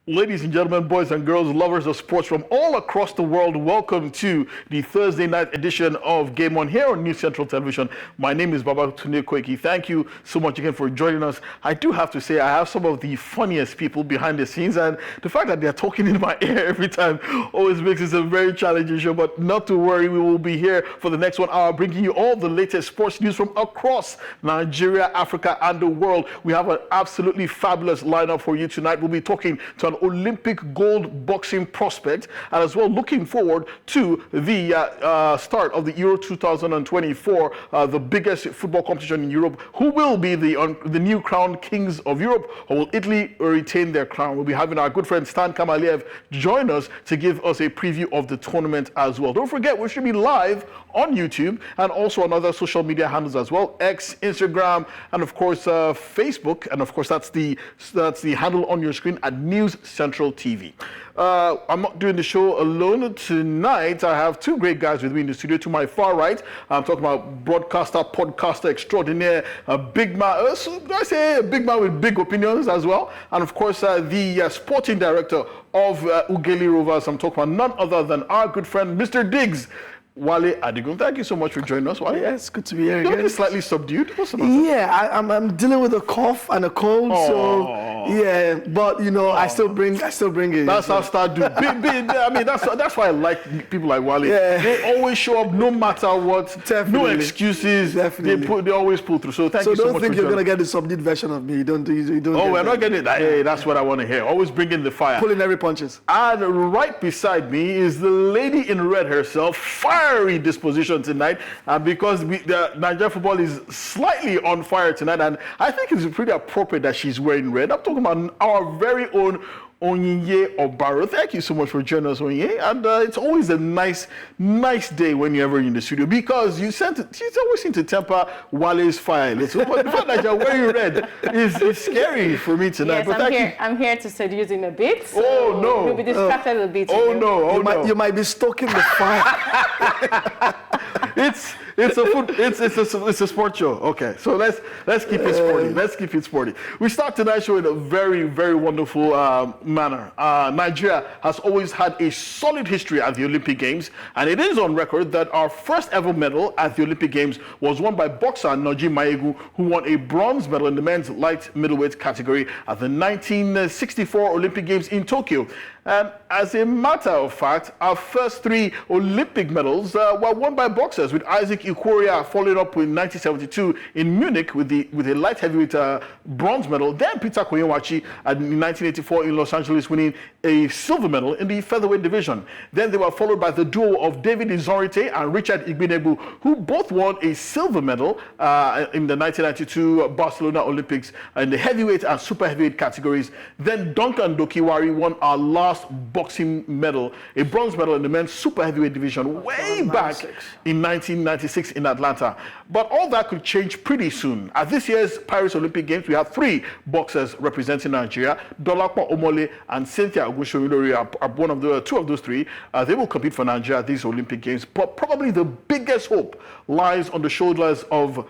Ladies and gentlemen, boys and girls, lovers of sports from all across the world, welcome to the Thursday night edition of Game On here on News Central Television. My name is Babatunde Koiki. Thank you so much again for joining us. I do have to say I have some of the funniest people behind the scenes, and the fact that they're talking in my ear every time always makes this a very challenging show, but not to worry, we will be here for the next 1 hour bringing you all the latest sports news from across Nigeria, Africa, and the world. We have an absolutely fabulous lineup for you tonight. We'll be talking to an Olympic gold boxing prospect, and as well looking forward to the start of the Euro 2024, the biggest football competition in Europe. Who will be the new crowned kings of Europe, or will Italy retain their crown? We'll be having our good friend Stan Kamaliev join us to give us a preview of the tournament as well. Don't forget, we should be live on YouTube and also on other social media handles as well, X, Instagram, and of course Facebook, and of course that's the handle on your screen at News Central TV. I'm not doing the show alone tonight. I have two great guys with me in the studio. To my far right, I'm talking about broadcaster, podcaster extraordinaire, a big man. I say a big man with big opinions as well, and of course the sporting director of Ughelli Rovers. I'm talking about none other than our good friend, Mr. Diggs. Wale Adigun, thank you so much for joining us, Wale. Yeah, it's good to be here again. You're looking slightly subdued. What's the matter? Yeah, I'm dealing with a cough and a cold, so yeah. But you know, I still bring it. That's how start do. I mean, that's why I like people like Wale. Yeah. They always show up no matter what. Definitely. No excuses. Definitely. They always pull through. So thank you so much. So don't think you're gonna get the subdued version of me. You don't. Oh, we're not getting that. Hey, that's what I want to hear. Always bring in the fire. Pulling every punches. And right beside me is the lady in red herself, fiery disposition tonight, because the Nigerian football is slightly on fire tonight, and I think it's pretty appropriate that she's wearing red. I'm talking about our very own Onyinye Obaro. Thank you so much for joining us, Onyinye. And it's always a nice day when you're ever in the studio, because she's always seem to temper Wale's fire a little. But the fact that you're wearing red is scary for me tonight. Yes, but I'm here to seduce him a bit. So oh no! You'll be distracted a bit. Oh no! You might be stoking the fire. It's a sport show. Okay, so let's keep it sporty. Let's keep it sporty. We start tonight's show in a very, very wonderful manner. Nigeria has always had a solid history at the Olympic Games, and it is on record that our first ever medal at the Olympic Games was won by boxer Noji Maegu, who won a bronze medal in the men's light middleweight category at the 1964 Olympic Games in Tokyo. And as a matter of fact, our first three Olympic medals were won by boxers, with Isaac Ikoria following up in 1972 in Munich with a light heavyweight bronze medal. Then Peter Koyewachi in 1984 in Los Angeles winning a silver medal in the featherweight division. Then they were followed by the duo of David Izorite and Richard Igbenegbu, who both won a silver medal in the 1992 Barcelona Olympics in the heavyweight and super heavyweight categories. Then Duncan Dokiwari won our last boxing medal, a bronze medal in the men's super heavyweight division way back in 1996 in Atlanta. But all that could change pretty soon. At this year's Paris Olympic Games, we have three boxers representing Nigeria. Dolapo Omole and Cynthia Ogunsoyinlori are two of those three. They will compete for Nigeria at these Olympic Games. But probably the biggest hope lies on the shoulders of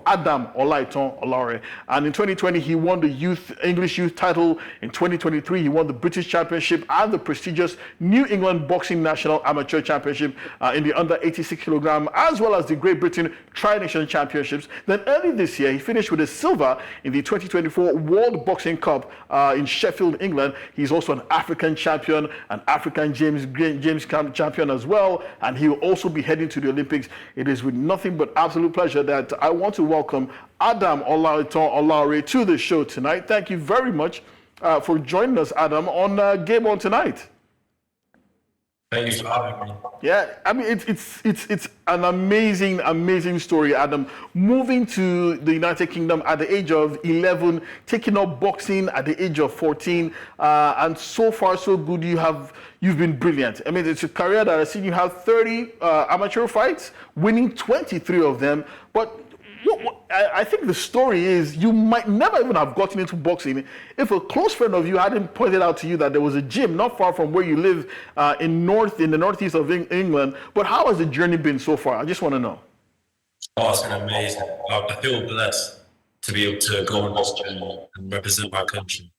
Adam Olaore. And in 2020, he won the English youth title. In 2023, he won the British Championship and the prestigious New England Boxing National Amateur Championship in the under 86 kilogram, as well as the Great Britain Tri-Nation Championships. Then early this year, he finished with a silver in the 2024 World Boxing Cup in Sheffield, England. He's also an African champion, an African James champion as well, and he will also be heading to the Olympics. It is with nothing but absolute pleasure that I want to welcome Adam Olaore to the show tonight. Thank you very much for joining us, Adam, on Game On tonight. Thank you for having me. Yeah, I mean, it's an amazing story, Adam. Moving to the United Kingdom at the age of 11, taking up boxing at the age of 14, and so far so good. You've been brilliant. I mean, it's a career that I've seen you have 30 amateur fights, winning 23 of them, but I think the story is you might never even have gotten into boxing if a close friend of you hadn't pointed out to you that there was a gym not far from where you live in the northeast of England. But how has the journey been so far? I just want to know. Oh, it's been amazing. I feel blessed to be able to go on this journey and represent my country.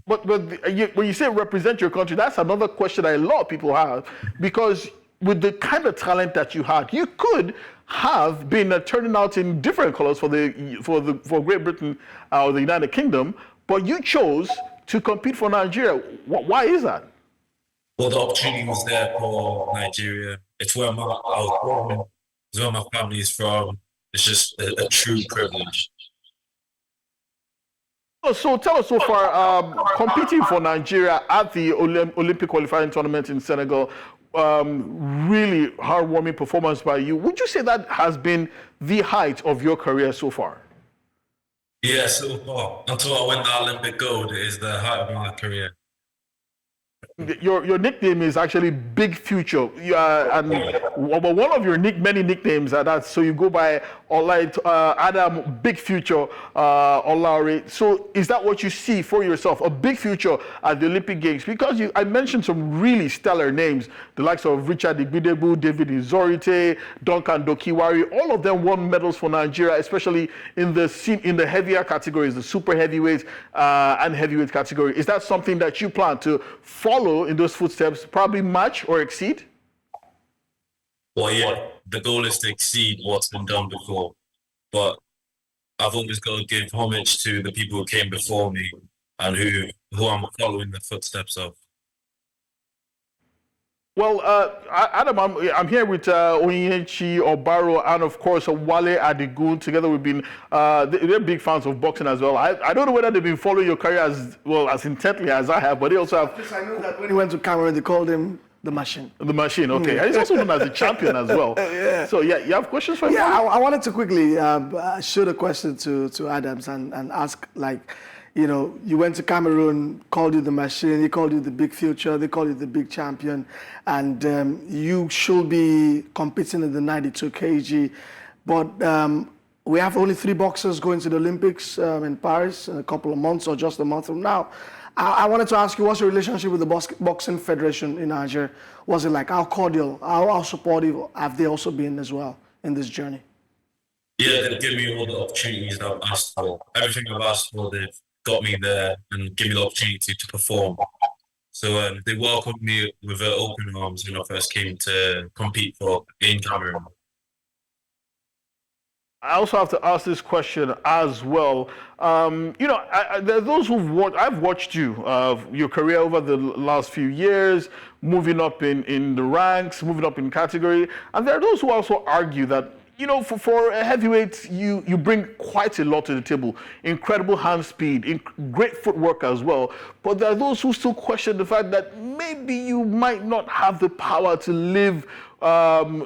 When you say represent your country, that's another question that a lot of people have, because with the kind of talent that you had, you could have been turning out in different colors for Great Britain or the United Kingdom, but you chose to compete for Nigeria. Why is that? Well, the opportunity was there for Nigeria. It's where I was born. It's where my family is from. It's just a true privilege. So tell us so far, competing for Nigeria at the Olympic qualifying tournament in Senegal, really heartwarming performance by you. Would you say that has been the height of your career so far? Yeah, so far. Until I win the Olympic gold, it is the height of my career. Your nickname is actually Big Future, and one of your many nicknames are that. So you go by Adam Big Future Olaore. So is that what you see for yourself, a big future at the Olympic Games? Because I mentioned some really stellar names, the likes of Richard Igbidebu, David Izorite, Duncan Dokiwari. All of them won medals for Nigeria, especially in the heavier categories, the super heavyweight and heavyweight category. Is that something that you plan to follow in those footsteps, probably match or exceed? Well, yeah, the goal is to exceed what's been done before, but I've always got to give homage to the people who came before me and who I'm following the footsteps of. Well, Adam, I'm here with Onyechi Obaro and, of course, Wale Adigun. Together, we've been they're big fans of boxing as well. I don't know whether they've been following your career as intently as I have, but they also have. Yes, I know that when he went to Cameroon, they called him the Machine. The Machine, okay. And he's also known as the champion as well. Yeah. So, yeah, you have questions for him? Yeah, I wanted to quickly shoot a question to Adams and ask, you went to Cameroon, called you the Machine, he called you the Big Future, they called you the Big Champion, and you should be competing in the 92 kg. But we have only 3 boxers going to the Olympics in Paris in a couple of months or just a month from now. I wanted to ask you, what's your relationship with the Boxing Federation in Nigeria? Was it like, how cordial, how supportive have they also been as well in this journey? Yeah, they've given me all the opportunities I've asked for. Everything I've asked for, they've got me there and give me the opportunity to perform. So they welcomed me with open arms when I first came to compete in Cameroon. I also have to ask this question as well. There are those I've watched your career over the last few years, moving up in the ranks, moving up in category, and there are those who also argue that, for a heavyweight, you bring quite a lot to the table. Incredible hand speed, great footwork as well. But there are those who still question the fact that maybe you might not have the power to live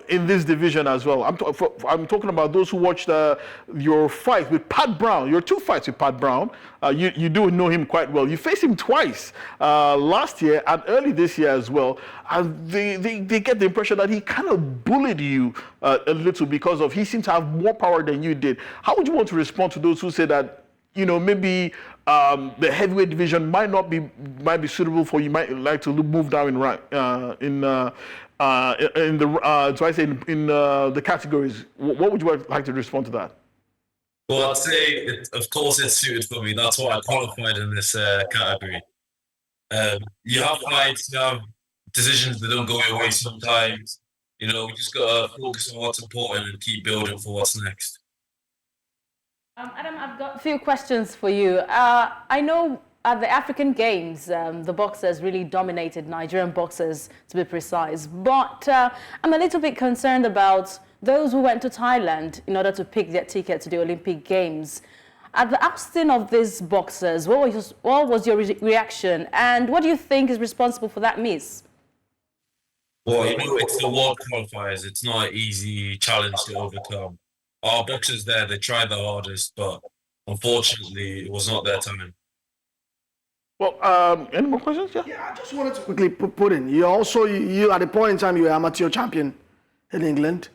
in this division as well. I'm talking about those who watched your fight with Pat Brown, your 2 fights with Pat Brown. You do know him quite well. You faced him twice last year and early this year as well. And they get the impression that he kind of bullied you a little because he seemed to have more power than you did. How would you want to respond to those who say that, maybe the heavyweight division might be suitable for you, might like to move down in rank in the categories? What would you like to respond to that? Well, I'd say, of course, it's suited for me. That's why I qualified in this category. You have fights, you have decisions that don't go your way sometimes. We just got to focus on what's important and keep building for what's next. Adam, I've got a few questions for you. I know at the African Games, the boxers really dominated, Nigerian boxers to be precise. But I'm a little bit concerned about those who went to Thailand in order to pick their ticket to the Olympic Games. At the ousting of these boxers, what was your reaction? And what do you think is responsible for that miss? Well, it's the world qualifiers. It's not an easy challenge to overcome. Our boxers there, they tried their hardest, but unfortunately, it was not their time. Well, any more questions? Yeah, I just wanted to quickly put in. You at the point in time, you were amateur champion in England,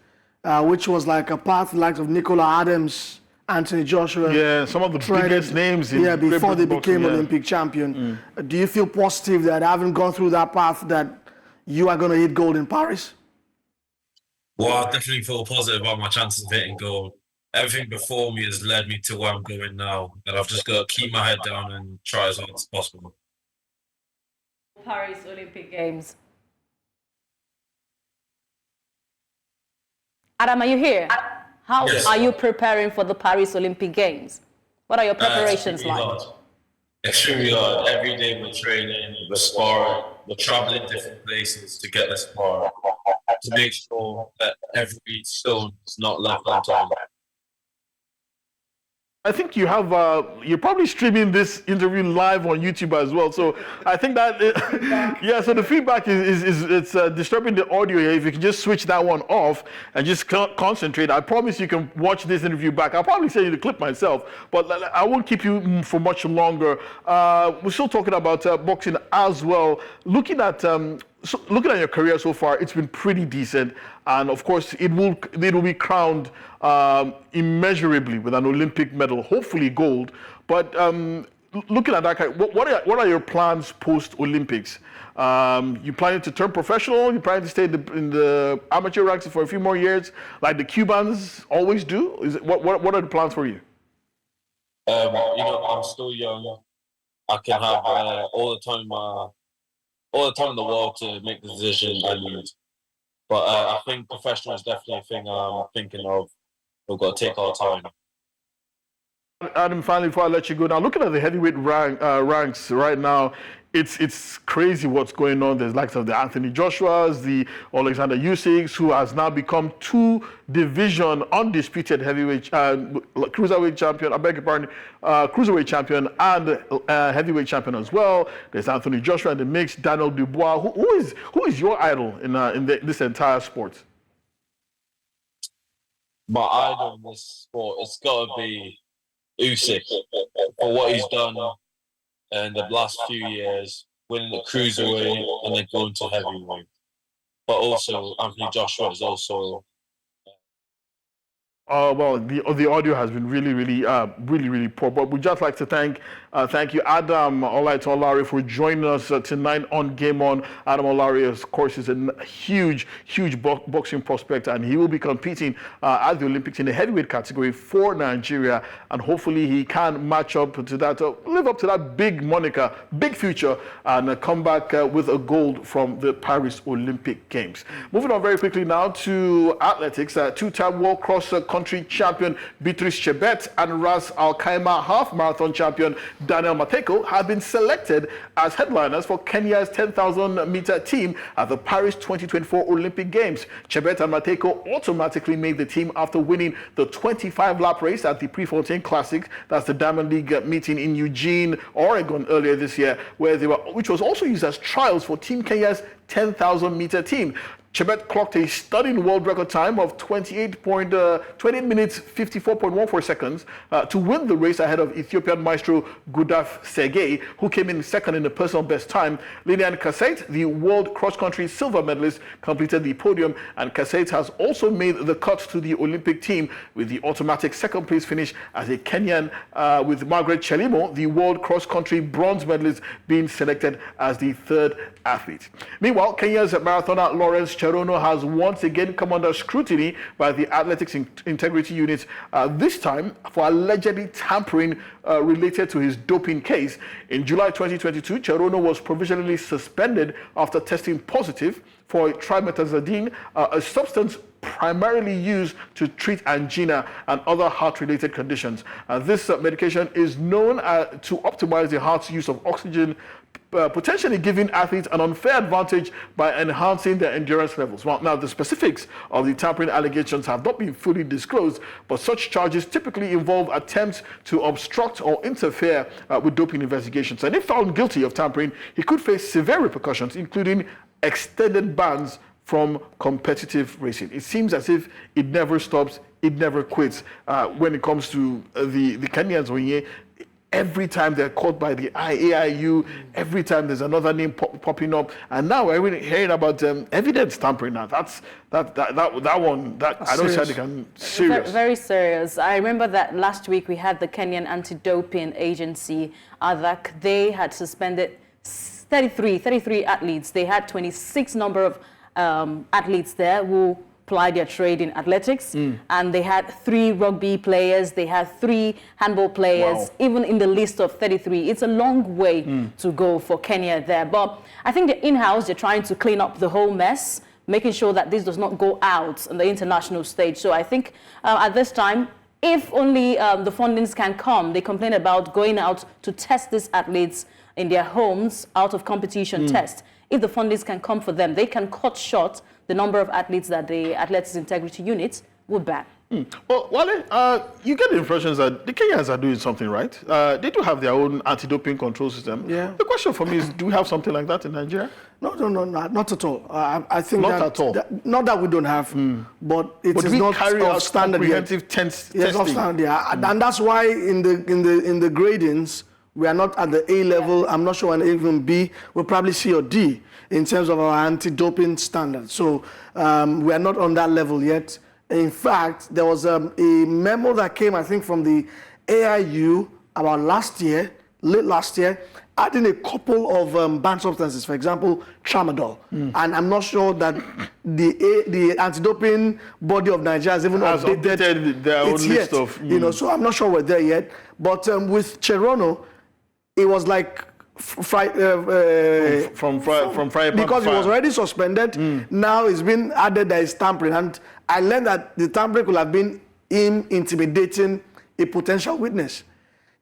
which was like a path like of Nicola Adams, Anthony Joshua. Yeah, some of the biggest names in before they became boxing, Olympic champion. Do you feel positive that having gone through that path that you are going to hit gold in Paris? Well, I definitely feel positive about my chances of hitting gold. Everything before me has led me to where I'm going now, and I've just got to keep my head down and try as hard as possible. Paris Olympic Games. Adam, are you here? How Yes. are you preparing for the Paris Olympic Games? What are your preparations Extremely like? hard. Extremely hard. Every day we're training, we're sparring, we're traveling different places to get the spar, to make sure that every stone is not left unturned. I think you have, you're probably streaming this interview live on YouTube as well. So I think that, yeah, so the feedback is it's disturbing the audio here. If you can just switch that one off and just concentrate, I promise you can watch this interview back. I'll probably send you the clip myself, but I won't keep you for much longer. We're still talking about boxing as well. Looking at your career so far, it's been pretty decent, and of course, it will be crowned immeasurably with an Olympic medal, hopefully gold. But looking at that, what are your plans post Olympics? You planning to turn professional? You planning to stay in the amateur ranks for a few more years, like the Cubans always do? What are the plans for you? I'm still young. I can have all the time in the world to make the decision I need. But I think professional is definitely a thing I'm thinking of. We've got to take our time. Adam, finally, before I let you go, now looking at the heavyweight ranks right now, it's crazy what's going on. There's likes of the Anthony Joshuas, the Alexander Usyks, who has now become two-division undisputed heavyweight cruiserweight champion. I beg your pardon, cruiserweight champion and heavyweight champion as well. There's Anthony Joshua in the mix. Daniel Dubois. Who is your idol in this entire sport? My idol in this sport, it's got to be Usyk for what he's done in the last few years, winning the cruiserweight and then going to heavyweight. But also, Anthony Joshua is also. Well, the audio has been really poor. But we'd just like to thank you, Adam Olaore, for joining us tonight on Game On. Adam Olaore, of course, is a huge boxing prospect, and he will be competing at the Olympics in the heavyweight category for Nigeria. And hopefully, he can match up to that, live up to that big moniker, big future, and come back with a gold from the Paris Olympic Games. Moving on very quickly now to athletics. Two-time world cross-country champion Beatrice Chebet and Ras Al Khaimah half-marathon champion Daniel Mateko have been selected as headliners for Kenya's 10,000-meter team at the Paris 2024 Olympic Games. Chebet and Mateko automatically made the team after winning the 25-lap race at the Prefontaine Classic. That's the Diamond League meeting in Eugene, Oregon earlier this year, which was also used as trials for Team Kenya's 10,000-meter team. Chebet clocked a stunning world record time of 28 minutes 54.14 seconds to win the race ahead of Ethiopian maestro Gudaf Sergey, who came in second in the personal best time. Lilian Kasait, the world cross-country silver medalist, completed the podium, and Kasait has also made the cut to the Olympic team with the automatic second place finish as a Kenyan, with Margaret Chelimo, the world cross-country bronze medalist, being selected as the third athlete. Meanwhile, Kenya's marathoner Lawrence Cherono has once again come under scrutiny by the Athletics Integrity Unit, this time for allegedly tampering related to his doping case. In July 2022, Cherono was provisionally suspended after testing positive for trimetazidine, a substance primarily used to treat angina and other heart-related conditions. This medication is known to optimize the heart's use of oxygen, potentially giving athletes an unfair advantage by enhancing their endurance levels. Well, now, the specifics of the tampering allegations have not been fully disclosed, but such charges typically involve attempts to obstruct or interfere with doping investigations. And if found guilty of tampering, he could face severe repercussions, including extended bans from competitive racing. It seems as if it never stops, it never quits when it comes to the Kenyans. Every time they're caught by the AIU, every time there's another name popping up, and now we're hearing about evidence tampering. Now that one I don't see how they can serious. Very serious. I remember that last week we had the Kenyan Anti-Doping Agency, ADAC. They had suspended 33 athletes. They had 26 number of athletes there who ply their trade in athletics, and they had 3 rugby players, they had 3 handball players, even in the list of 33. It's a long way to go for Kenya there. But I think the in-house, they're trying to clean up the whole mess, making sure that this does not go out on the international stage. So I think at this time, if only the fundings can come, they complain about going out to test these athletes in their homes out of competition test. If the fundings can come for them, they can cut short the number of athletes that the Athletics Integrity Unit would ban. Well, Wale, you get the impressions that the Kenyans are doing something right. They do have their own anti-doping control system. Yeah. The question for me is, do we have something like that in Nigeria? No, not at all. I think Not at all. Not that we don't have, but it is we not carry out standard comprehensive testing. Yes, not standard. Yeah, and that's why in the gradings we are not at the A level. I'm not sure an even B. We'll probably C or D in terms of our anti-doping standards. So we are not on that level yet. In fact, there was a memo that came, I think, from the AIU about late last year, adding a couple of banned substances, for example, tramadol. And I'm not sure that the anti-doping body of Nigeria has even updated their own list of... You know, so I'm not sure we're there yet. But with Cherono, it was like... from fire because it was already suspended. Now it's been added that it's tampering, and I learned that the tampering could have been him intimidating a potential witness.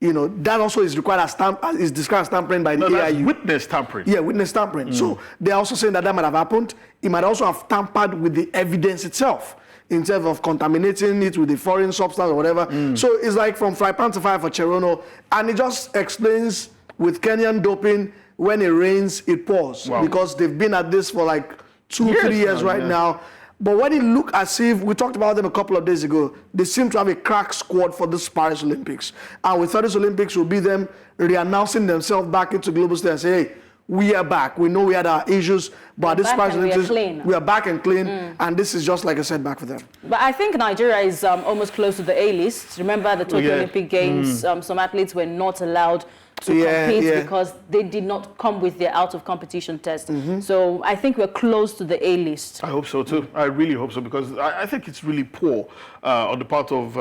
You know, that also is required as is described as tampering by the that's AIU. Witness tampering. Yeah, witness tampering. So they're also saying that might have happened. He might also have tampered with the evidence itself in terms of contaminating it with a foreign substance or whatever. So it's like from fry pan to fire for Cherono, and it just explains. With Kenyan doping, when it rains, it pours. Because they've been at this for like 2-3 years right now. But when it look as if, we talked about them a couple of days ago, they seem to have a crack squad for this Paris Olympics. And we thought this Olympics will be them re-announcing themselves back into global stage and say, hey, we are back. We know we had our issues, but at this Paris Olympics, we are back and clean. And this is just like a setback for them. But I think Nigeria is almost close to the A-list. Remember the Tokyo Olympic Games, some athletes were not allowed to compete because they did not come with their out-of-competition test. So I think we're close to the A-list. I hope so too. I really hope so, because I think it's really poor on the part of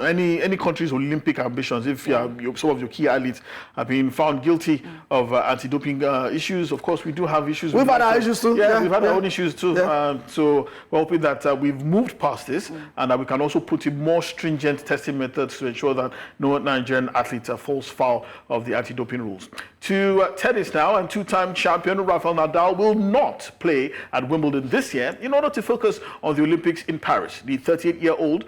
any country's Olympic ambitions. If some of your key athletes have been found guilty of anti-doping issues, of course we do have issues. We've had our issues too. Yeah, we've had our own issues too. So we're hoping that we've moved past this and that we can also put in more stringent testing methods to ensure that no Nigerian athlete falls foul of the anti-doping rules. To tennis now, and 2-time champion Rafael Nadal will not play at Wimbledon this year in order to focus on the Olympics in Paris. The 38-year-old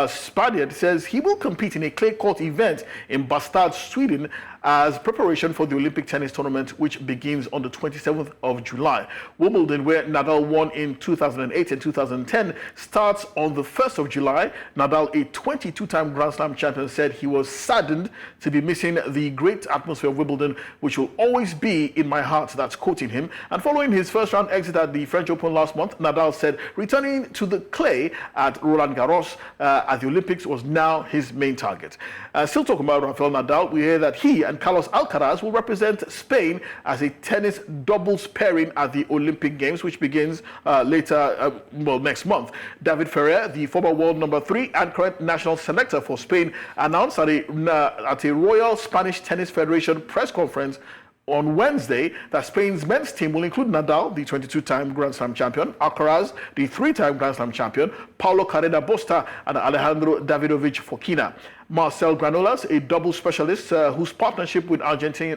Spaniard says he will compete in a clay court event in Bastad, Sweden, as preparation for the Olympic tennis tournament, which begins on the 27th of July. Wimbledon, where Nadal won in 2008 and 2010, starts on the 1st of July. Nadal, a 22-time Grand Slam champion, said he was saddened to be missing the great atmosphere of Wimbledon, which will always be in my heart. That's quoting him. And following his first-round exit at the French Open last month, Nadal said returning to the clay at Roland Garros at the Olympics was now his main target. Still talking about Rafael Nadal, we hear that he and Carlos Alcaraz will represent Spain as a tennis doubles pairing at the Olympic Games, which begins next month. David Ferrer, the former world number 3 and current national selector for Spain, announced at a Royal Spanish Tennis Federation press conference on Wednesday that Spain's men's team will include Nadal, the 22-time Grand Slam champion, Alcaraz, the 3-time Grand Slam champion, Paulo Carrera Busta, and Alejandro Davidovich Fokina. Marcel Granollers, a double specialist whose partnership with Argentine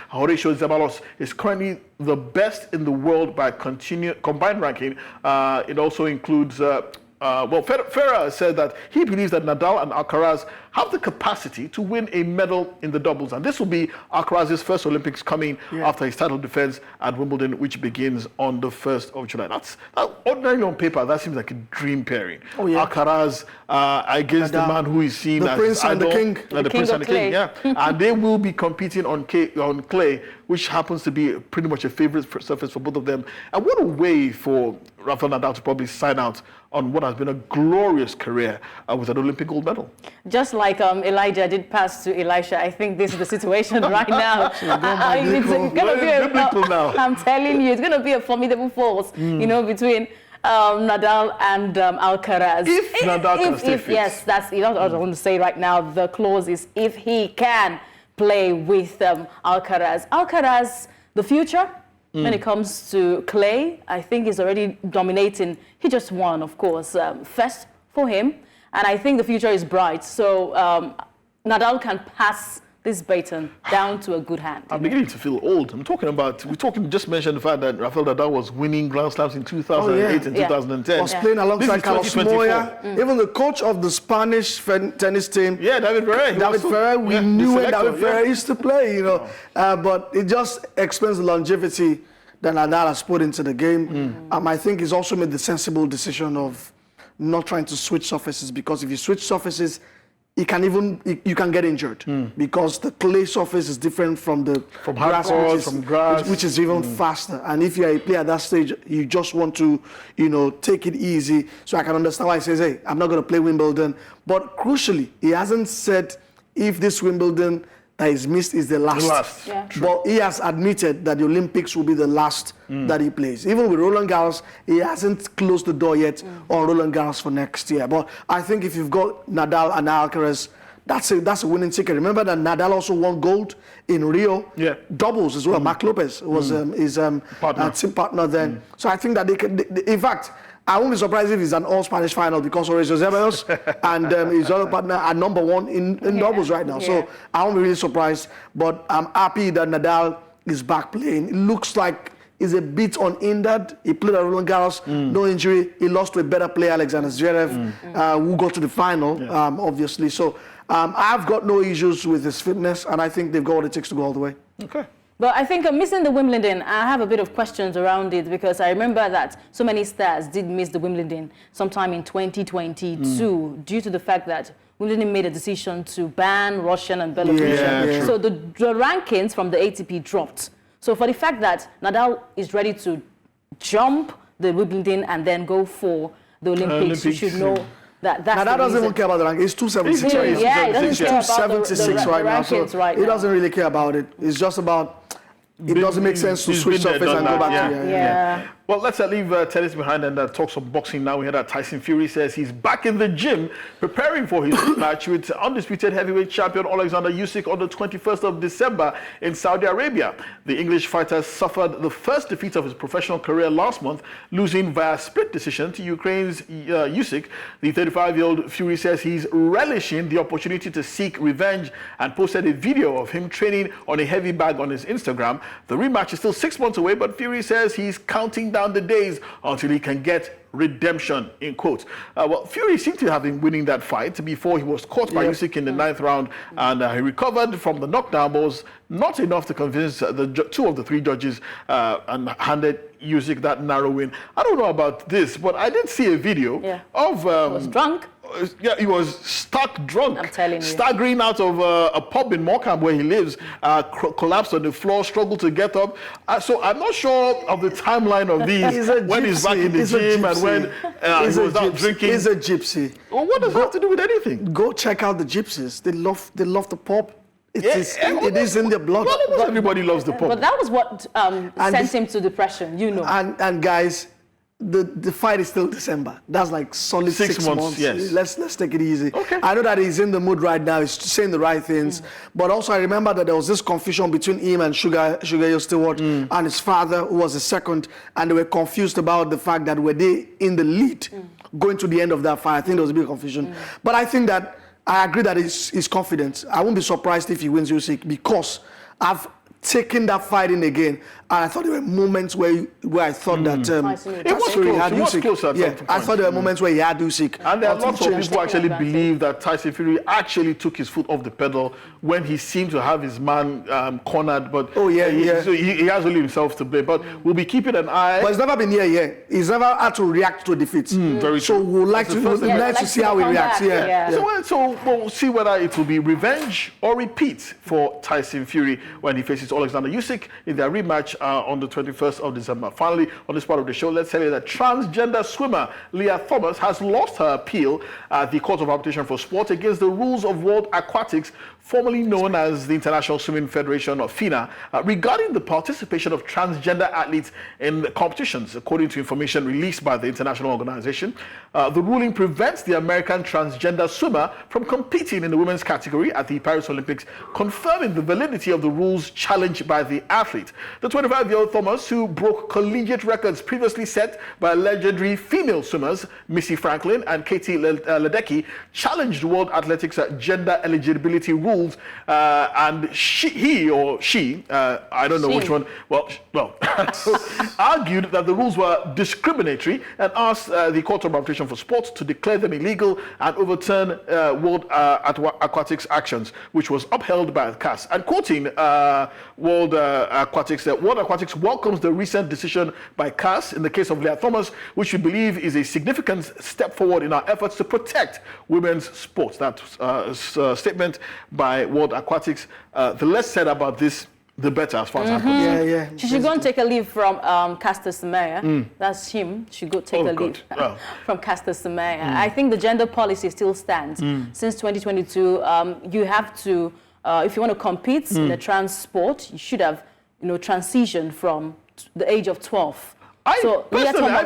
Horacio Zeballos is currently the best in the world by combined ranking. It also includes Ferrer said that he believes that Nadal and Alcaraz have the capacity to win a medal in the doubles. And this will be Alcaraz's first Olympics coming after his title defense at Wimbledon, which begins on the 1st of July. That's ordinarily on paper, that seems like a dream pairing. Alcaraz against the man who is seen as Prince and the King. The Prince and the King, and they will be competing on clay, which happens to be pretty much a favorite surface for both of them. And what a way for Rafael Nadal to probably sign out on what has been a glorious career with an Olympic gold medal. Just like Elijah did pass to Elisha, I think this is the situation right now. It's going to be I'm telling you, it's going to be a formidable force, between Nadal and Alcaraz. If Nadal can stay fit. Yes, that's what I want to say right now. The clause is if he can play with Alcaraz. Alcaraz, the future, when it comes to clay, I think is already dominating. He just won, of course, first for him. And I think the future is bright. So Nadal can pass this baton down to a good hand. I'm beginning to feel old. Just mentioned the fact that Rafael Nadal was winning Grand Slams in 2008 and 2010. Was playing alongside Carlos Moya. Even the coach of the Spanish tennis team. Yeah, David Ferrer. We knew when David Ferrer used to play, you know. But it just explains the longevity that Nadal has put into the game. I think he's also made the sensible decision of not trying to switch surfaces, because if you switch surfaces, you can get injured because the clay surface is different from grass, which is even faster. And if you're a player at that stage, you just want to, take it easy. So I can understand why he says, hey, I'm not going to play Wimbledon. But crucially, he hasn't said if this Wimbledon that is missed is the last. Yeah. But he has admitted that the Olympics will be the last that he plays. Even with Roland Garros, he hasn't closed the door yet on Roland Garros for next year. But I think if you've got Nadal and Alcaraz, that's a winning ticket. Remember that Nadal also won gold in Rio. Yeah. Doubles as well. Mark Lopez was his team partner then. So I think that they can. In fact, I won't be surprised if it's an all-Spanish final because Horacio Zeballos and his other partner are number one in doubles right now. So I won't be really surprised. But I'm happy that Nadal is back playing. It looks like he's a bit unhindered. He played at Roland Garros, no injury. He lost to a better player, Alexander Zverev, who got to the final, obviously. So I've got no issues with his fitness, and I think they've got what it takes to go all the way. Okay. But I think missing the Wimbledon, I have a bit of questions around it because I remember that so many stars did miss the Wimbledon sometime in 2022 due to the fact that Wimbledon made a decision to ban Russian and Belarusian. So the rankings from the ATP dropped. So for the fact that Nadal is ready to jump the Wimbledon and then go for the Olympics, you should know that that's Nadal doesn't even care about the ranking. It's 276 right now. Yeah, he doesn't care about the right now. So he doesn't really care about it. It's just about it doesn't make sense to switch surface and go back to Well, let's leave tennis behind and talk some boxing now. We heard that Tyson Fury says he's back in the gym preparing for his match with undisputed heavyweight champion Alexander Usyk on the 21st of December in Saudi Arabia. The English fighter suffered the first defeat of his professional career last month, losing via split decision to Ukraine's Usyk. The 35-year-old Fury says he's relishing the opportunity to seek revenge and posted a video of him training on a heavy bag on his Instagram. The rematch is still 6 months away, but Fury says he's counting down the days until he can get redemption, in quotes. Well, Fury seemed to have been winning that fight before he was caught by Usyk in the 9th round, and he recovered from the knockdown, but was not enough to convince two of the three judges and handed Usyk that narrow win. I don't know about this, but I did see a video of... he was drunk. Yeah, he was stark drunk. I'm telling you. Staggering out of a pub in Morecambe where he lives, collapsed on the floor, struggled to get up. So I'm not sure of the timeline of these, when he's back in the gym and when he was out drinking. He's a gypsy. Well, what does that have to do with anything? Go check out the gypsies. They love the pub. It is in their blood. Well, everybody loves the pub. But that was what sent him to depression, And guys, the fight is still December. That's like solid 6 months. Yes. Let's take it easy. Okay. I know that he's in the mood right now. He's saying the right things. But also I remember that there was this confusion between him and Sugar Hill Stewart and his father, who was the second, and they were confused about the fact that were they in the lead going to the end of that fight. I think there was a bit of confusion. But I think that I agree that he's confident. I won't be surprised if he wins Usyk because I've taken that fight in again, and I thought there were moments where I thought that it was close at some point. I thought there were moments where he had Usyk. And there are lots of people who actually believe that Tyson Fury actually took his foot off the pedal when he seemed to have his man cornered. But so he has only himself to blame. But we'll be keeping an eye. But he's never been here yet. He's never had to react to a defeat. Very so true. we'd like to see how he reacts. So we'll see whether it will be revenge or repeat for Tyson Fury when he faces to Alexander Usyk in their rematch on the 21st of December. Finally, on this part of the show, let's tell you that transgender swimmer Leah Thomas has lost her appeal at the Court of Arbitration for Sport against the rules of World Aquatics, formerly known as the International Swimming Federation, or FINA, regarding the participation of transgender athletes in competitions, according to information released by the international organization. The ruling prevents the American transgender swimmer from competing in the women's category at the Paris Olympics, confirming the validity of the rules challenged by the athlete. The 25-year-old Thomas, who broke collegiate records previously set by legendary female swimmers Missy Franklin and Katie Ledecky, challenged World Athletics gender eligibility rules, and he or she, I don't know which one, well, argued that the rules were discriminatory and asked the Court of Arbitration for Sport to declare them illegal and overturn World Aquatics actions, which was upheld by the CAS. And quoting World Aquatics, World Aquatics welcomes the recent decision by CAS in the case of Leah Thomas, which we believe is a significant step forward in our efforts to protect women's sports. That's a statement by World Aquatics. The less said about this, the better, as far as I'm concerned. Yeah. She should go and take a leave from Caster Semenya. That's him. She should go take a leave from Caster Semenya. I think the gender policy still stands. Since 2022, you have to, if you want to compete in a trans sport, you should have, transitioned from the age of 12. I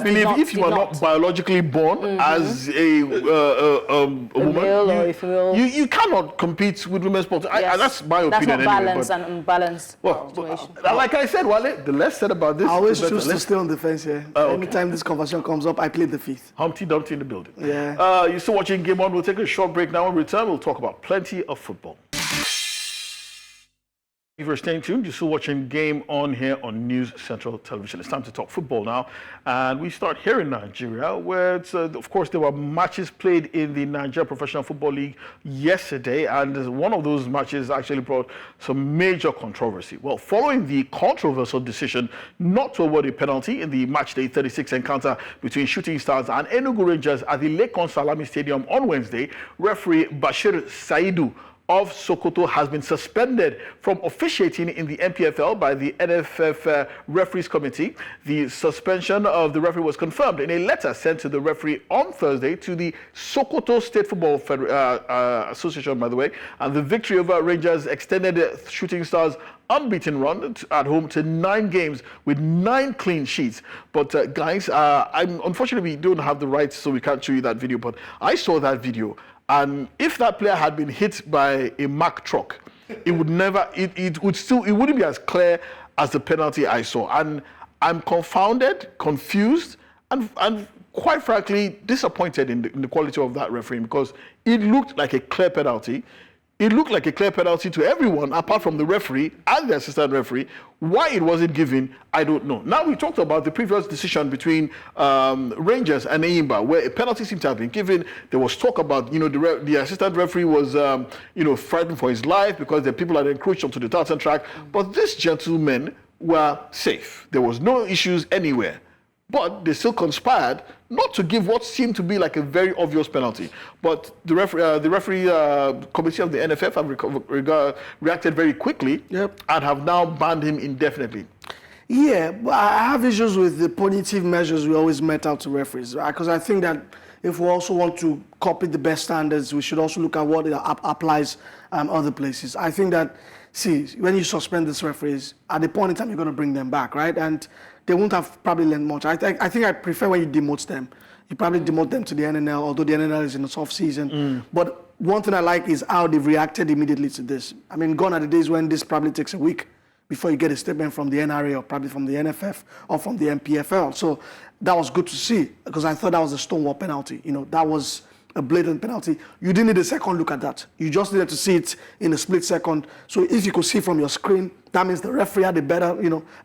believe if you are not biologically born as a woman, male or a female, you cannot compete with women's sports. Yes. That's my opinion. That's not balanced and unbalanced situation. Like I said, Wale, the less said about this, I always choose to stay on the fence here. Anytime this conversation comes up, I plead the fifth. Humpty Dumpty in the building. Yeah. You're still watching Game On. We'll take a short break now. When we return, we'll talk about plenty of football. If you're staying tuned, you're still watching Game On here on News Central Television. It's time to talk football now. And we start here in Nigeria, where, of course, there were matches played in the Nigeria Professional Football League yesterday. And one of those matches actually brought some major controversy. Well, following the controversial decision not to award a penalty in the matchday 36 encounter between Shooting Stars and Enugu Rangers at the Lekon Salami Stadium on Wednesday, referee Bashir Saidu of Sokoto has been suspended from officiating in the NPFL by the NFF Referees Committee. The suspension of the referee was confirmed in a letter sent to the referee on Thursday to the Sokoto State Football Association, by the way, and the victory over Rangers extended Shooting Stars' unbeaten run at home to 9 games with 9 clean sheets. But guys, unfortunately we don't have the rights, so we can't show you that video, but I saw that video. And if that player had been hit by a Mack truck, it would never, it wouldn't be as clear as the penalty I saw. And I'm confounded, confused, and quite frankly, disappointed in the quality of that refereeing, because it looked like a clear penalty. It looked like a clear penalty to everyone apart from the referee and the assistant referee. Why it wasn't given, I don't know. Now, we talked about the previous decision between Rangers and Enyimba, where a penalty seemed to have been given. There was talk about, the assistant referee was, frightened for his life because the people had encroached onto the tartan track. But these gentlemen were safe. There was no issues anywhere. But they still conspired not to give what seemed to be like a very obvious penalty. But the referee committee of the NFF have reacted very quickly and have now banned him indefinitely. Yeah, but I have issues with the punitive measures we always met out to referees, right? Because I think that if we also want to copy the best standards, we should also look at what applies other places. I think that, when you suspend these referees, at the point in time, you're going to bring them back, right? And they won't have probably learned much. I think I prefer when you demote them. You probably demote them to the NNL, although the NNL is in the soft season. But one thing I like is how they've reacted immediately to this. I mean, gone are the days when this probably takes a week before you get a statement from the NRA or probably from the NFF or from the MPFL. So that was good to see, because I thought that was a stonewall penalty. That was a blatant penalty. You didn't need a second look at that. You just needed to see it in a split second. So if you could see from your screen, that means the referee had the better,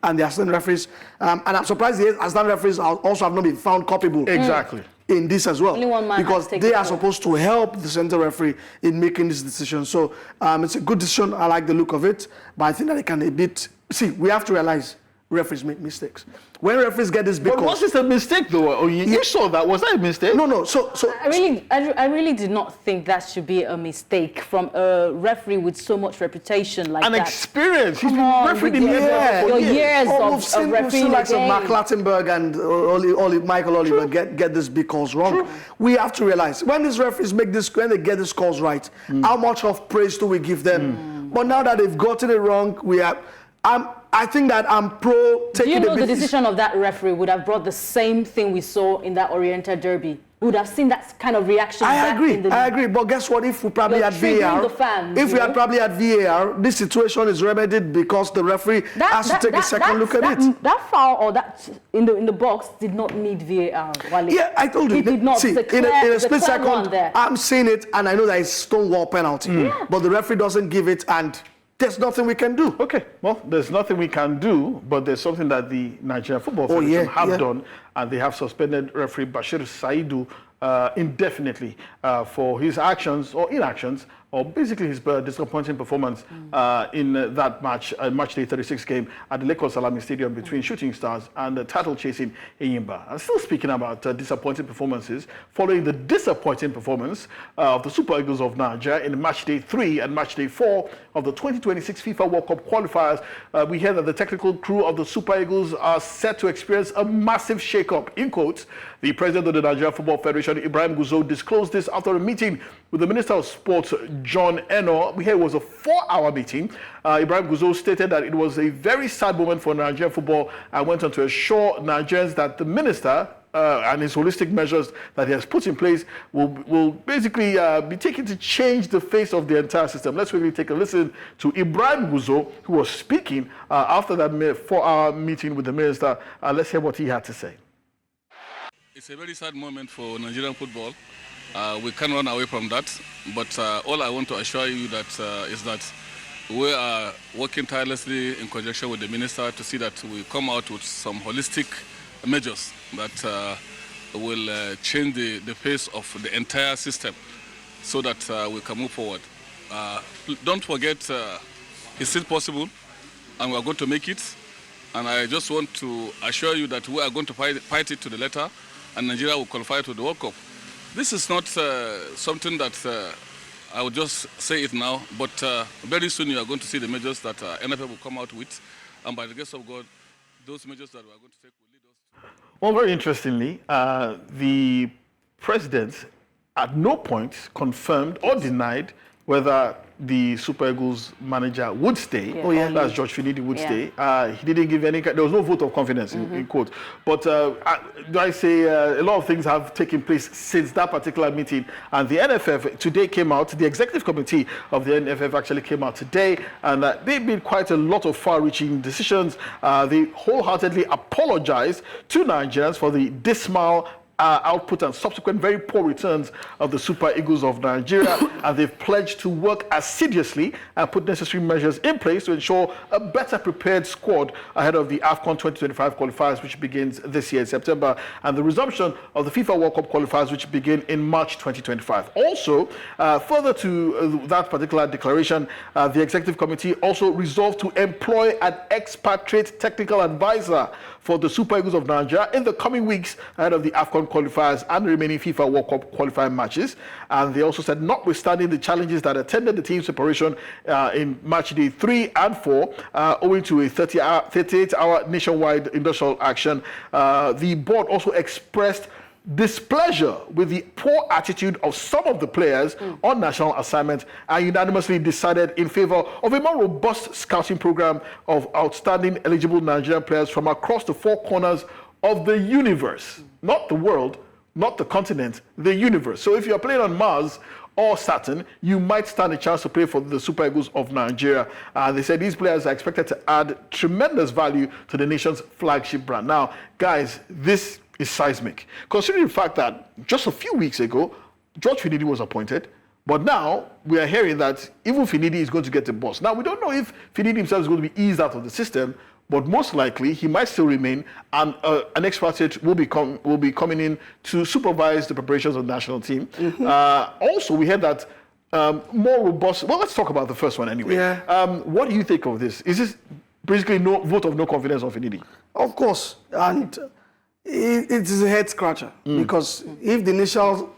and the assistant referees. And I'm surprised the assistant referees also have not been found culpable. Exactly. In this as well. Only one man because they are supposed to help the center referee in making this decision. So it's a good decision. I like the look of it. But I think that it can a bit... we have to realize referees make mistakes. When referees get this big But was calls, this a mistake though? Oh, you saw that. Was that a mistake? no. So I really did not think that should be a mistake from a referee with so much reputation like An that. experience. He's Come been on, refereeing with in the your- NFL for your years. years we've of seen refereeing like the some Mark game. Lattenberg and Michael Oliver get this big calls wrong. We have to realize when these referees when they get these calls right, how much of praise do we give them? But now that they've gotten it wrong, I think that I'm pro taking Do you know a the bit. decision of that referee would have brought the same thing we saw in that Oriental Derby? We would have seen that kind of reaction. I back in the agree. But guess what? If we probably You're had triggering VAR, the fans, if you we know? had probably had VAR, this situation is remedied because the referee has to take a second look at it. That foul or that in the box did not need VAR. Wale. Yeah, I told you. It did not. See, It's a in a clear- split it's a clear one second, there. I'm seeing it, and I know that it's stonewall penalty. But the referee doesn't give it, and there's nothing we can do. Okay, well, there's nothing we can do, but there's something that the Nigerian Football Federation have done, and they have suspended referee Bashir Saidu indefinitely for his actions or inactions, or basically his disappointing performance in that match day 36 game at the Lagos Salami Stadium between Shooting Stars and the title-chasing Enyimba. I'm still speaking about disappointing performances following the disappointing performance of the Super Eagles of Nigeria in match day 3 and match day 4 of the 2026 FIFA World Cup qualifiers. We hear that the technical crew of the Super Eagles are set to experience a massive shake-up. In quotes, the president of the Nigerian Football Federation, Ibrahim Guzo, disclosed this after a meeting with the Minister of Sports, John Eno. We hear it was a 4-hour meeting. Ibrahim Guzo stated that it was a very sad moment for Nigerian football and went on to assure Nigerians that the minister and his holistic measures that he has put in place will basically be taken to change the face of the entire system. Let's really take a listen to Ibrahim Guzo, who was speaking after that 4-hour meeting with the minister. Let's hear what he had to say. It's a very sad moment for Nigerian football. We can't run away from that. But all I want to assure you that is that we are working tirelessly in conjunction with the minister to see that we come out with some holistic measures that will change the face of the entire system so that we can move forward. Don't forget, it's still possible and we are going to make it. And I just want to assure you that we are going to fight it to the letter, and Nigeria will qualify to the World Cup. This is not something that I would just say it now, but very soon you are going to see the measures that NFF will come out with, and by the grace of God, those measures that we are going to take will lead us to... Well, very interestingly, the president at no point confirmed or denied whether the Super Eagles manager would stay. Yeah. Oh, yeah. That's George Finidi would stay. He didn't give any, there was no vote of confidence in quote. But do I say a lot of things have taken place since that particular meeting, and the NFF today came out, the executive committee of the NFF actually came out today, and they made quite a lot of far-reaching decisions. They wholeheartedly apologized to Nigerians for the dismal output and subsequent very poor returns of the Super Eagles of Nigeria, and they've pledged to work assiduously and put necessary measures in place to ensure a better prepared squad ahead of the AFCON 2025 qualifiers, which begins this year in September, and the resumption of the FIFA World Cup qualifiers, which begin in March 2025. Also, further to that particular declaration, the executive committee also resolved to employ an expatriate technical advisor for the Super Eagles of Nigeria in the coming weeks ahead of the AFCON qualifiers and the remaining FIFA World Cup qualifying matches. And they also said, notwithstanding the challenges that attended the team's preparation in match day 3 and 4, owing to a 38-hour nationwide industrial action, the board also expressed displeasure with the poor attitude of some of the players on national assignment, and unanimously decided in favor of a more robust scouting program of outstanding eligible Nigerian players from across the 4 corners of the universe. Not the world, not the continent, the universe. So if you're playing on Mars or Saturn, you might stand a chance to play for the Super Eagles of Nigeria. They said these players are expected to add tremendous value to the nation's flagship brand. Now, guys, this is seismic, considering the fact that just a few weeks ago, George Finidi was appointed, but now we are hearing that even Finidi is going to get the boss. Now, we don't know if Finidi himself is going to be eased out of the system, but most likely he might still remain, and an expatriate will be coming in to supervise the preparations of the national team. Also, we heard that more robust. Well, let's talk about the first one anyway. Yeah. What do you think of this? Is this basically no vote of no confidence on Finidi. Of course, and it is a head scratcher because if the initial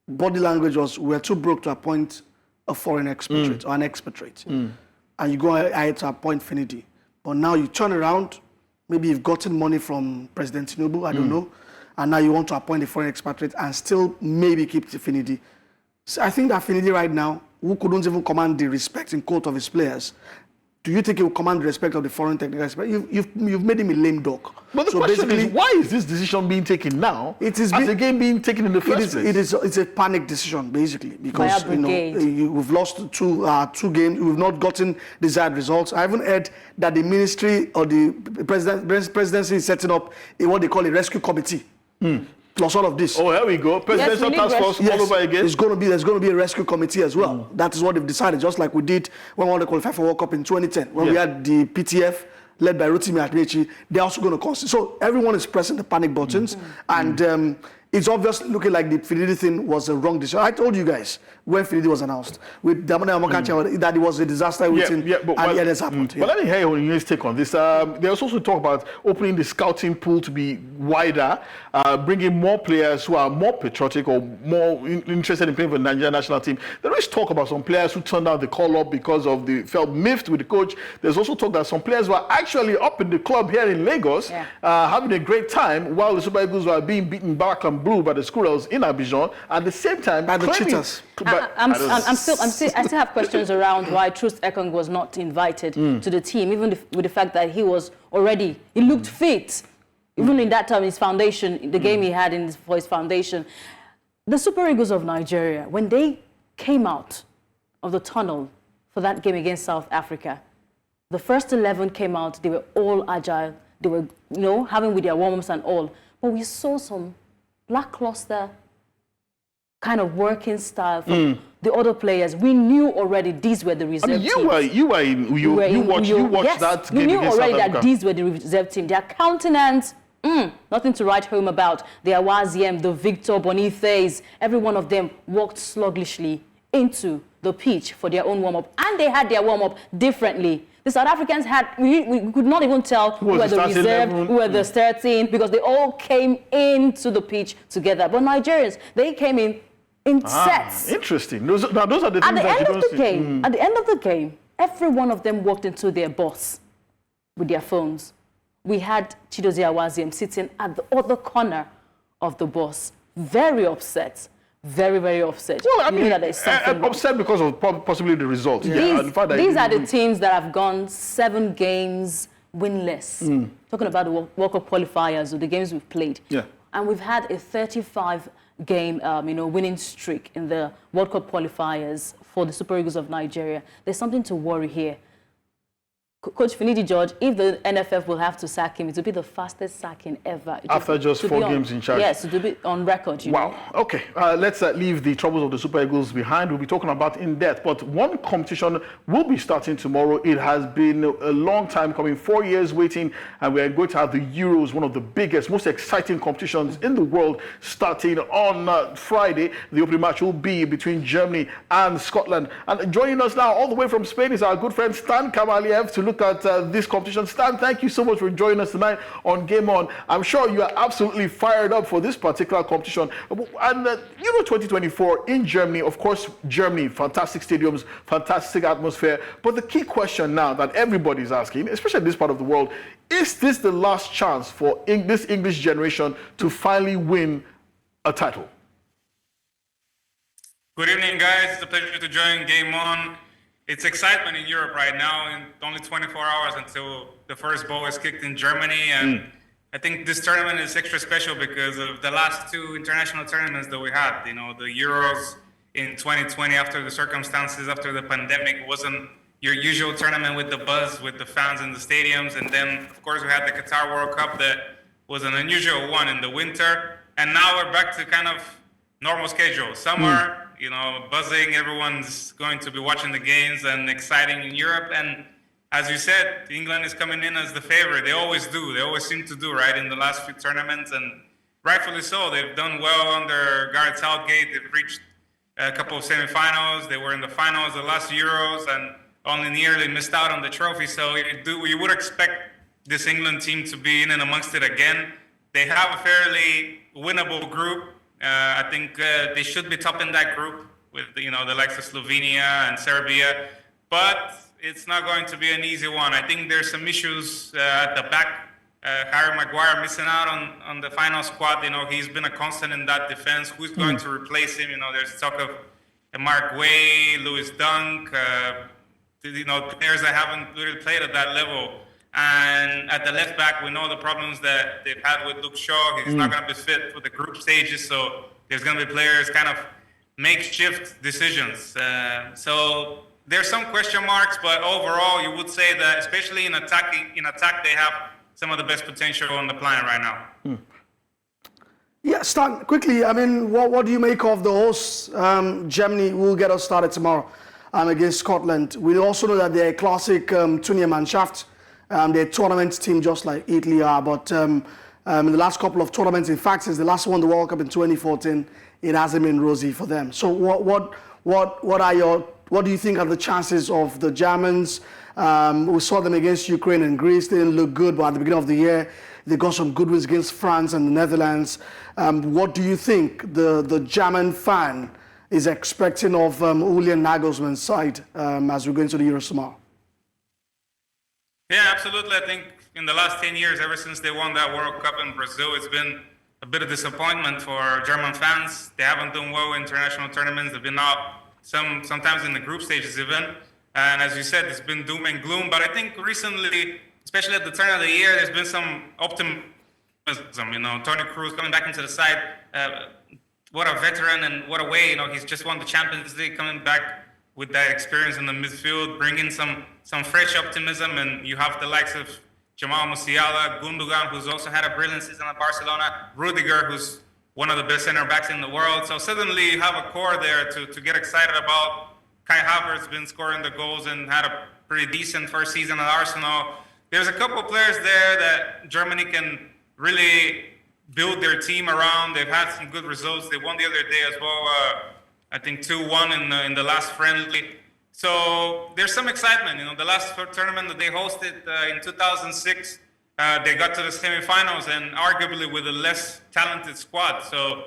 body language was we're too broke to appoint a foreign expatriate or an expatriate, and you go ahead to appoint Finidi, but now you turn around, maybe you've gotten money from President Tinubu, I don't know, and now you want to appoint a foreign expatriate and still maybe keep Finidi. So I think that Finidi right now, who couldn't even command the respect in quote of his players, do you think he will command the respect of the foreign technical expert? You've made him a lame dog. But the question is, why is this decision being taken now? It is as a game being taken in the first place. It's a panic decision, basically, because we've lost two games. We've not gotten desired results. I haven't heard that the ministry or the presidency is setting up what they call a rescue committee. Plus all of this. Oh, here we go. Presidential task force all over again. There's going to be a rescue committee as well. That is what they've decided, just like we did when we wanted to qualify for World Cup in 2010, when we had the PTF led by Rotimi Ademechi. They're also going to consider. So everyone is pressing the panic buttons, and it's obviously looking like the Finidi thing was a wrong decision. I told you guys when Finidi was announced with Damone Amokancha that it was a disaster waiting, and it has happened. But let me hear your take on this. There's also talk about opening the scouting pool to be wider, bringing more players who are more patriotic or more interested in playing for the Nigerian national team. There is talk about some players who turned down the call-up because of they felt miffed with the coach. There's also talk that some players were actually up in the club here in Lagos, having a great time while the Super Eagles were being beaten back and blue by the Squirrels in Abidjan. At the same time, by the Cheetahs. I still have questions around why Truth Ekong was not invited to the team, even with the fact that he looked fit. Even in that time, his foundation, the game he had for his foundation. The Super Eagles of Nigeria, when they came out of the tunnel for that game against South Africa, the first 11 came out, they were all agile, they were, having with their warm-ups and all. But we saw some lackluster kind of working style from the other players. We knew already these were the reserve teams. You watched that game. We knew against already South Africa. that these were the reserve team. Their countenance, nothing to write home about. The Awaziem, the Victor Boniface, every one of them walked sluggishly into the pitch for their own warm-up. And they had their warm-up differently. The South Africans we could not even tell who were the reserve, who were the 13, because they all came into the pitch together. But Nigerians, they came in sets. Interesting. Those are the things that you don't see. At the end of the game, every one of them walked into their bus with their phones. We had Chidozie Awaziem sitting at the other corner of the bus, very upset. Very, very upset. Well, I mean, that there's something upset because of possibly the results. These are the teams that have gone 7 games winless. Talking about the World Cup qualifiers or the games we've played. Yeah. And we've had a 35-game, winning streak in the World Cup qualifiers for the Super Eagles of Nigeria. There's something to worry here. Coach Finidi George, if the NFF will have to sack him, it will be the fastest sacking ever. After just 4 games in charge. Yes, it will be on record. Wow. Okay, let's leave the troubles of the Super Eagles behind. We'll be talking about in depth. But one competition will be starting tomorrow. It has been a long time coming, 4 years waiting, and we're going to have the Euros, one of the biggest, most exciting competitions in the world, starting on Friday. The opening match will be between Germany and Scotland. And joining us now all the way from Spain is our good friend Stan Kamaliev to look at this competition. Stan, thank you so much for joining us tonight on Game On. I'm sure you are absolutely fired up for this particular competition. And Euro 2024 in Germany, of course, Germany, fantastic stadiums, fantastic atmosphere. But the key question now that everybody's asking, especially in this part of the world, is this the last chance for this English generation to finally win a title? Good evening, guys. It's a pleasure to join Game On. It's excitement in Europe right now, and only 24 hours until the first ball is kicked in Germany. And I think this tournament is extra special because of the last 2 international tournaments that we had. The Euros in 2020, after the circumstances, after the pandemic, wasn't your usual tournament with the buzz, with the fans in the stadiums. And then, of course, we had the Qatar World Cup that was an unusual one in the winter. And now we're back to kind of normal schedule. Summer, buzzing, everyone's going to be watching the games and exciting in Europe. And as you said, England is coming in as the favorite. They always do. They always seem to do, right, in the last few tournaments. And rightfully so. They've done well under Gareth Southgate. They've reached a couple of semifinals. They were in the finals the last Euros. And only nearly missed out on the trophy. So you would expect this England team to be in and amongst it again. They have a fairly winnable group. I think they should be top in that group with the likes of Slovenia and Serbia, but it's not going to be an easy one. I think there's some issues at the back. Harry Maguire missing out on the final squad. He's been a constant in that defense. Who's going to replace him? There's talk of Mark Way, Lewis Dunk, players that haven't really played at that level. And at the left back, we know the problems that they've had with Luke Shaw. He's not going to be fit for the group stages, so there's going to be players kind of makeshift decisions. So there's some question marks, but overall, you would say that, especially in attack, they have some of the best potential on the planet right now. Yeah, Stan, quickly, I mean, what do you make of the hosts, Germany, who will get us started tomorrow against Scotland? We also know that they're a classic Turniermannschaft. They're a tournament team just like Italy are, but in the last couple of tournaments, in fact, since the last one, the World Cup in 2014, it hasn't been rosy for them. So what do you think are the chances of the Germans? We saw them against Ukraine and Greece. They didn't look good, but at the beginning of the year, they got some good wins against France and the Netherlands. What do you think the German fan is expecting of Julian Nagelsmann's side as we go into the Euros tomorrow? Yeah, absolutely. I think in the last 10 years, ever since they won that World Cup in Brazil, it's been a bit of disappointment for German fans. They haven't done well in international tournaments. They've been out sometimes in the group stages even. And as you said, it's been doom and gloom. But I think recently, especially at the turn of the year, there's been some optimism. Toni Kroos coming back into the side. What a veteran and what a way. He's just won the Champions League, coming back with that experience in the midfield, bringing some fresh optimism. And you have the likes of Jamal Musiala, Gundogan, who's also had a brilliant season at Barcelona, Rudiger, who's one of the best center backs in the world. So suddenly you have a core there to get excited about. Kai Havertz been scoring the goals and had a pretty decent first season at Arsenal. There's a couple of players there that Germany can really build their team around. They've had some good results. They won the other day as well, I think 2-1 in the last friendly. So there's some excitement. The last tournament that they hosted in 2006, they got to the semifinals and arguably with a less talented squad. So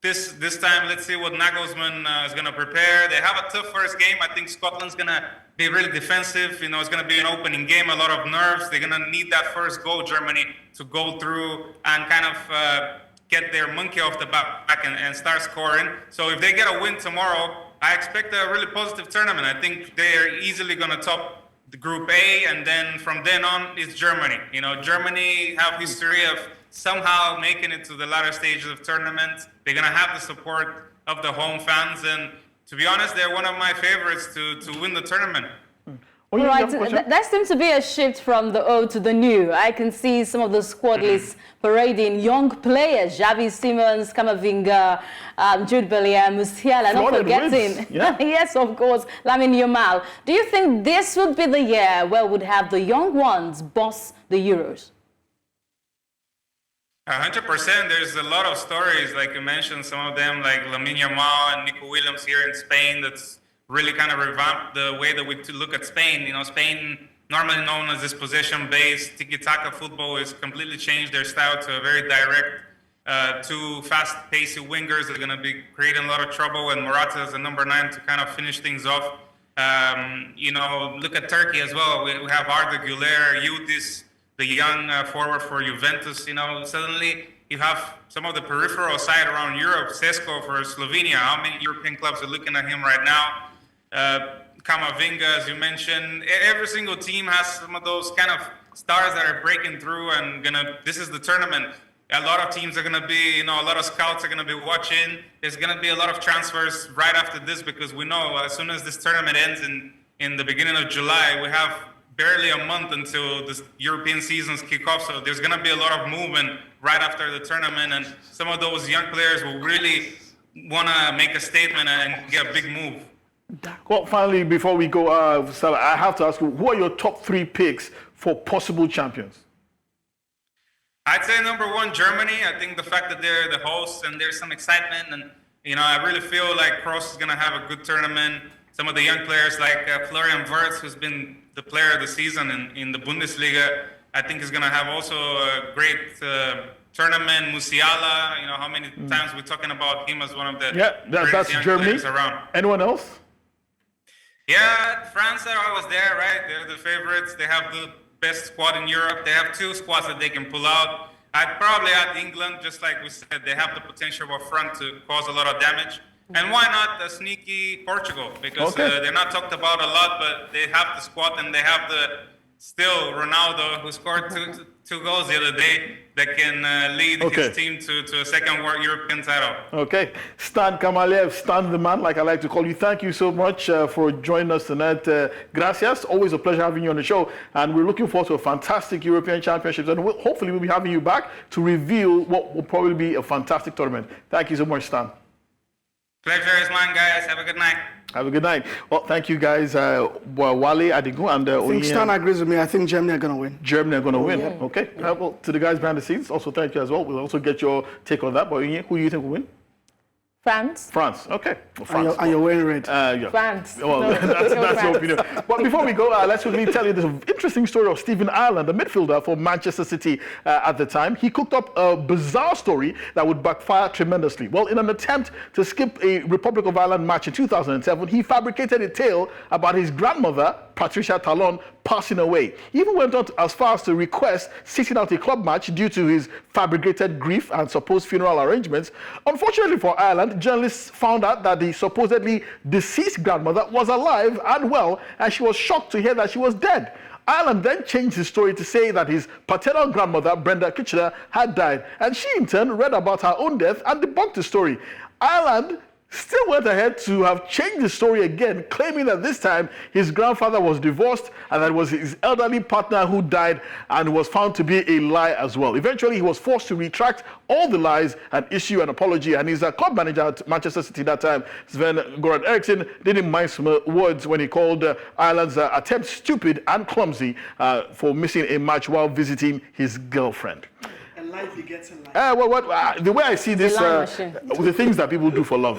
this time, let's see what Nagelsmann is going to prepare. They have a tough first game. I think Scotland's going to be really defensive. It's going to be an opening game, a lot of nerves. They're going to need that first goal, Germany, to go through and kind of get their monkey off the back and start scoring. So if they get a win tomorrow, I expect a really positive tournament. I think they're easily going to top the Group A, and then from then on, it's Germany. Germany have history of somehow making it to the latter stages of tournaments. They're going to have the support of the home fans, and to be honest, they're one of my favorites to win the tournament. Right, there seems to be a shift from the old to the new. I can see some of the squad lists parading young players, Xavi Simons, Camavinga, Jude Bellingham, Musiala, not forgetting, yes, of course, Lamine Yamal. Do you think this would be the year where we would have the young ones boss the Euros? 100%. There's a lot of stories, like you mentioned, some of them, like Lamine Yamal and Nico Williams here in Spain, that's really kind of revamped the way that we look at Spain. Spain, normally known as this possession-based tiki-taka football, has completely changed their style to a very direct, two fast-paced wingers that are going to be creating a lot of trouble, and Morata as the number 9 to kind of finish things off. Look at Turkey as well. We have Arda Güler, Yildiz, the young forward for Juventus. Suddenly you have some of the peripheral side around Europe. Sesko for Slovenia. How many European clubs are looking at him right now? Camavinga, as you mentioned. Every single team has some of those kind of stars that are breaking through and this is the tournament. A lot of teams are going to be, a lot of scouts are going to be watching. There's going to be a lot of transfers right after this, because we know as soon as this tournament ends in the beginning of July, we have barely a month until the European seasons kick off. So there's going to be a lot of movement right after the tournament, and some of those young players will really want to make a statement and get a big move. Well, finally, before we go, Salah, I have to ask you, who are your top 3 picks for possible champions? I'd say number 1, Germany. I think the fact that they're the hosts and there's some excitement, and I really feel like Kroos is going to have a good tournament. some of the young players like Florian Wirtz, who's been the player of the season in the Bundesliga. I think he's going to have also a great tournament. Musiala, how many times we're talking about him as one of the that's young Germany. players around. Anyone else? Yeah, France are always there, right? They're the favorites. They have the best squad in Europe. They have 2 squads that they can pull out. I'd probably add England, just like we said. They have the potential up front to cause a lot of damage. And why not a sneaky Portugal? Because they're not talked about a lot, but they have the squad and they have still Ronaldo, who scored two goals the other day, that can lead his team to a second World European title. Okay. Stan Kamalev, Stan the man, like I like to call you. Thank you so much for joining us tonight. Gracias. Always a pleasure having you on the show. And we're looking forward to a fantastic European Championships. And hopefully we'll be having you back to reveal what will probably be a fantastic tournament. Thank you so much, Stan. Pleasure is mine, guys. Have a good night. Have a good night. Well, thank you guys, Wale, Adigun, and I think Stan agrees with me. I think Germany are going to win. Germany are going to win. Okay. Well, to the guys behind the scenes, also thank you as well. We'll also get your take on that. But who do you think will win? France. France. Okay. Well, France. And you're wearing red. Yeah. France. Well, that's your opinion. But before we go, let's quickly tell you this interesting story of Stephen Ireland, the midfielder for Manchester City at the time. He cooked up a bizarre story that would backfire tremendously. Well, in an attempt to skip a Republic of Ireland match in 2007, he fabricated a tale about his grandmother, Patricia Talon, passing away. He even went on as far as to request sitting out a club match due to his fabricated grief and supposed funeral arrangements. Unfortunately for Ireland, journalists found out that the supposedly deceased grandmother was alive and well, and she was shocked to hear that she was dead. Ireland then changed his story to say that his paternal grandmother, Brenda Kitchener, had died, and she in turn read about her own death and debunked the story. Ireland still went ahead to have changed the story again, claiming that this time his grandfather was divorced and that it was his elderly partner who died, and was found to be a lie as well. Eventually, he was forced to retract all the lies and issue an apology, and his club manager at Manchester City that time, Sven-Goran Eriksson, didn't mind some words when he called Ireland's attempt stupid and clumsy for missing a match while visiting his girlfriend. Life begets in life. The way I see this, the things that people do for love.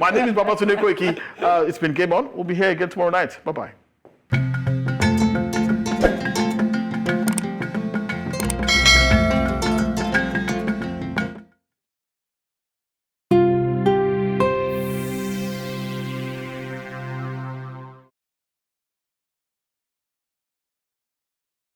My name is Babatunde Koiki. It's been Game On. We'll be here again tomorrow night. Bye-bye.